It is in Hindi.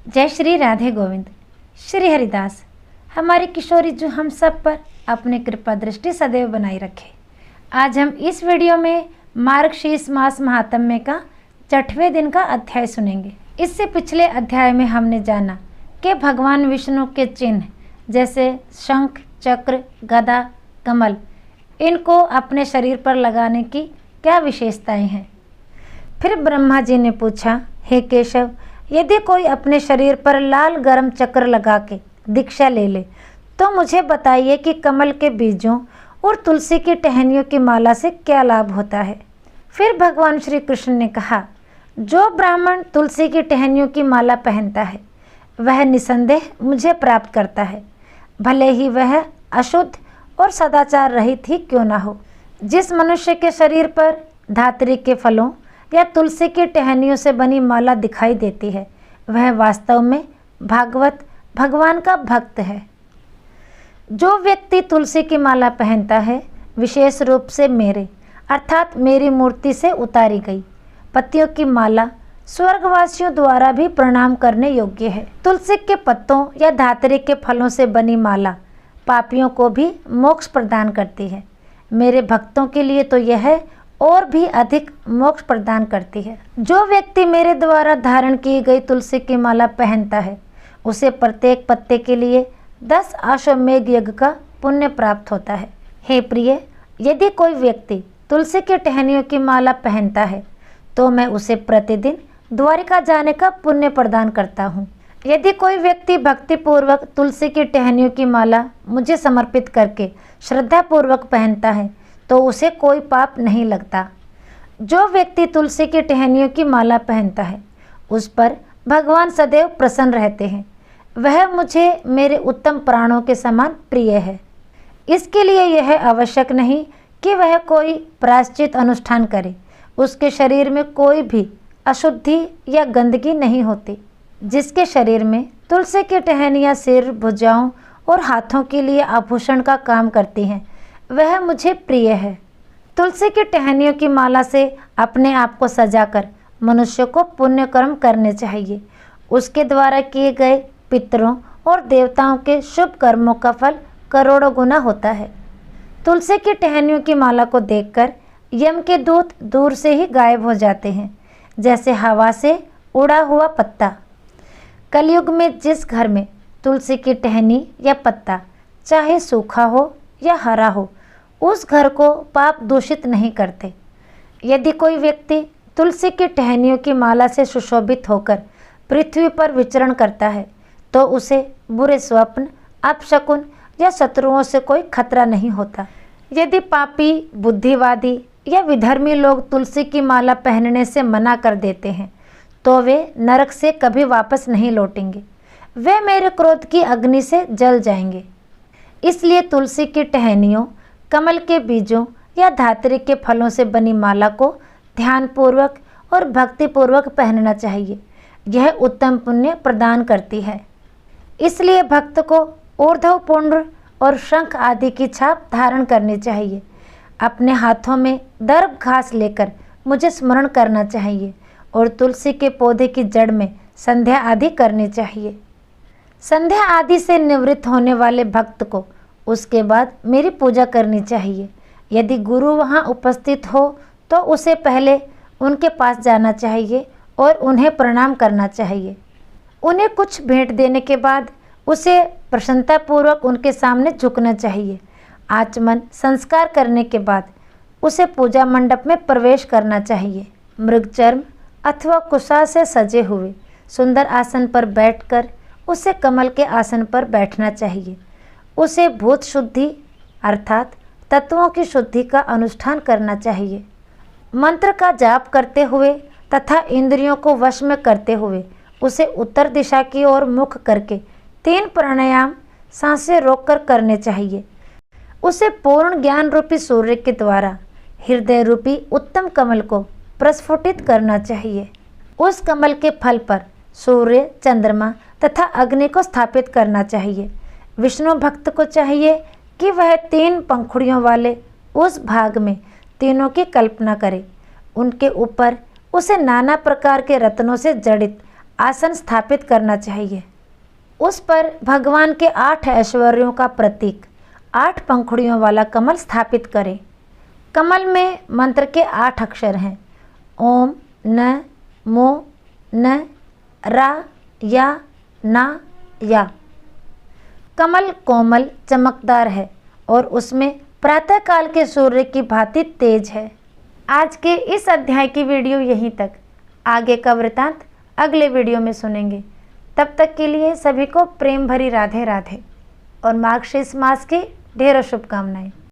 जय श्री राधे गोविंद। श्री हरिदास। हमारी किशोरी जो हम सब पर अपने कृपा दृष्टि सदैव बनाई रखे। आज हम इस वीडियो में मार्गशीर्ष मास महात्म्य का 6वें दिन का अध्याय सुनेंगे। इससे पिछले अध्याय में हमने जाना कि भगवान विष्णु के चिन्ह जैसे शंख, चक्र, गदा, कमल, इनको अपने शरीर पर लगाने की क्या विशेषताएं हैं। फिर ब्रह्मा जी ने पूछा, हे केशव, यदि कोई अपने शरीर पर लाल गरम चक्र लगा के दीक्षा ले ले तो मुझे बताइए कि कमल के बीजों और तुलसी की टहनियों की माला से क्या लाभ होता है। फिर भगवान श्री कृष्ण ने कहा, जो ब्राह्मण तुलसी की टहनियों की माला पहनता है वह निसंदेह मुझे प्राप्त करता है, भले ही वह अशुद्ध और सदाचार रहित ही क्यों ना हो। जिस मनुष्य के शरीर पर धात्री के फलों या तुलसी की टहनियों से बनी माला दिखाई देती है वह वास्तव में भागवत भगवान का भक्त है। जो व्यक्ति तुलसी की माला पहनता है विशेष रूप से मेरे अर्थात मेरी मूर्ति से उतारी गई पत्तियों की माला स्वर्गवासियों द्वारा भी प्रणाम करने योग्य है। तुलसी के पत्तों या धात्री के फलों से बनी माला पापियों को भी मोक्ष प्रदान करती है। मेरे भक्तों के लिए तो यह और भी अधिक मोक्ष प्रदान करती है। जो व्यक्ति मेरे द्वारा धारण की गई तुलसी की माला पहनता है उसे प्रत्येक पत्ते के लिए 10 अश्वमेध यज्ञ का पुण्य प्राप्त होता है। हे प्रिय, यदि कोई व्यक्ति तुलसी की टहनियों की माला पहनता है तो मैं उसे प्रतिदिन द्वारिका जाने का पुण्य प्रदान करता हूँ। यदि कोई व्यक्ति भक्तिपूर्वक तुलसी की टहनियों की माला मुझे समर्पित करके श्रद्धापूर्वक पहनता है तो उसे कोई पाप नहीं लगता। जो व्यक्ति तुलसी की टहनियों की माला पहनता है उस पर भगवान सदैव प्रसन्न रहते हैं। वह मुझे मेरे उत्तम प्राणों के समान प्रिय है। इसके लिए यह आवश्यक नहीं कि वह कोई प्रायश्चित अनुष्ठान करे। उसके शरीर में कोई भी अशुद्धि या गंदगी नहीं होती। जिसके शरीर में तुलसी की टहनियाँ सिर, भुजाओं और हाथों के लिए आभूषण का काम करती हैं वह मुझे प्रिय है। तुलसी की टहनियों की माला से अपने आप को सजाकर मनुष्य को पुण्य कर्म करने चाहिए। उसके द्वारा किए गए पितरों और देवताओं के शुभ कर्मों का फल करोड़ों गुना होता है। तुलसी की टहनियों की माला को देखकर यम के दूत दूर से ही गायब हो जाते हैं, जैसे हवा से उड़ा हुआ पत्ता। कलयुग में जिस घर में तुलसी की टहनी या पत्ता चाहे सूखा हो या हरा हो उस घर को पाप दूषित नहीं करते। यदि कोई व्यक्ति तुलसी की टहनियों की माला से सुशोभित होकर पृथ्वी पर विचरण करता है तो उसे बुरे स्वप्न, अपशकुन या शत्रुओं से कोई खतरा नहीं होता। यदि पापी, बुद्धिवादी या विधर्मी लोग तुलसी की माला पहनने से मना कर देते हैं तो वे नरक से कभी वापस नहीं लौटेंगे। वे मेरे क्रोध की अग्नि से जल जाएंगे। इसलिए तुलसी की टहनियों, कमल के बीजों या धात्री के फलों से बनी माला को ध्यानपूर्वक और भक्तिपूर्वक पहनना चाहिए। यह उत्तम पुण्य प्रदान करती है। इसलिए भक्त को ऊर्ध्व पुंड्र और शंख आदि की छाप धारण करनी चाहिए। अपने हाथों में दर्भ घास लेकर मुझे स्मरण करना चाहिए और तुलसी के पौधे की जड़ में संध्या आदि करनी चाहिए। संध्या आदि से निवृत्त होने वाले भक्त को उसके बाद मेरी पूजा करनी चाहिए। यदि गुरु वहाँ उपस्थित हो तो उसे पहले उनके पास जाना चाहिए और उन्हें प्रणाम करना चाहिए। उन्हें कुछ भेंट देने के बाद उसे प्रसन्नतापूर्वक उनके सामने झुकना चाहिए। आचमन संस्कार करने के बाद उसे पूजा मंडप में प्रवेश करना चाहिए। मृगचर्म अथवा कुशा से सजे हुए सुंदर आसन पर बैठकर उसे कमल के आसन पर बैठना चाहिए। उसे भूत शुद्धि अर्थात तत्वों की शुद्धि का अनुष्ठान करना चाहिए। मंत्र का जाप करते हुए तथा इंद्रियों को वश में करते हुए उसे उत्तर दिशा की ओर मुख करके 3 प्राणायाम सांसें रोककर करने चाहिए। उसे पूर्ण ज्ञान रूपी सूर्य के द्वारा हृदय रूपी उत्तम कमल को प्रस्फुटित करना चाहिए। उस कमल के फल पर सूर्य, चंद्रमा तथा अग्नि को स्थापित करना चाहिए। विष्णु भक्त को चाहिए कि वह 3 पंखुड़ियों वाले उस भाग में तीनों की कल्पना करे। उनके ऊपर उसे नाना प्रकार के रत्नों से जड़ित आसन स्थापित करना चाहिए। उस पर भगवान के 8 ऐश्वर्यों का प्रतीक 8 पंखुड़ियों वाला कमल स्थापित करें। कमल में मंत्र के 8 अक्षर हैं, ओम, न, मो, न, रा, या, ना, या। कमल कोमल चमकदार है और उसमें प्रातःकाल के सूर्य की भांति तेज है। आज के इस अध्याय की वीडियो यहीं तक। आगे का वृतांत अगले वीडियो में सुनेंगे। तब तक के लिए सभी को प्रेम भरी राधे राधे और मार्गशीर्ष मास की ढेरों शुभकामनाएं।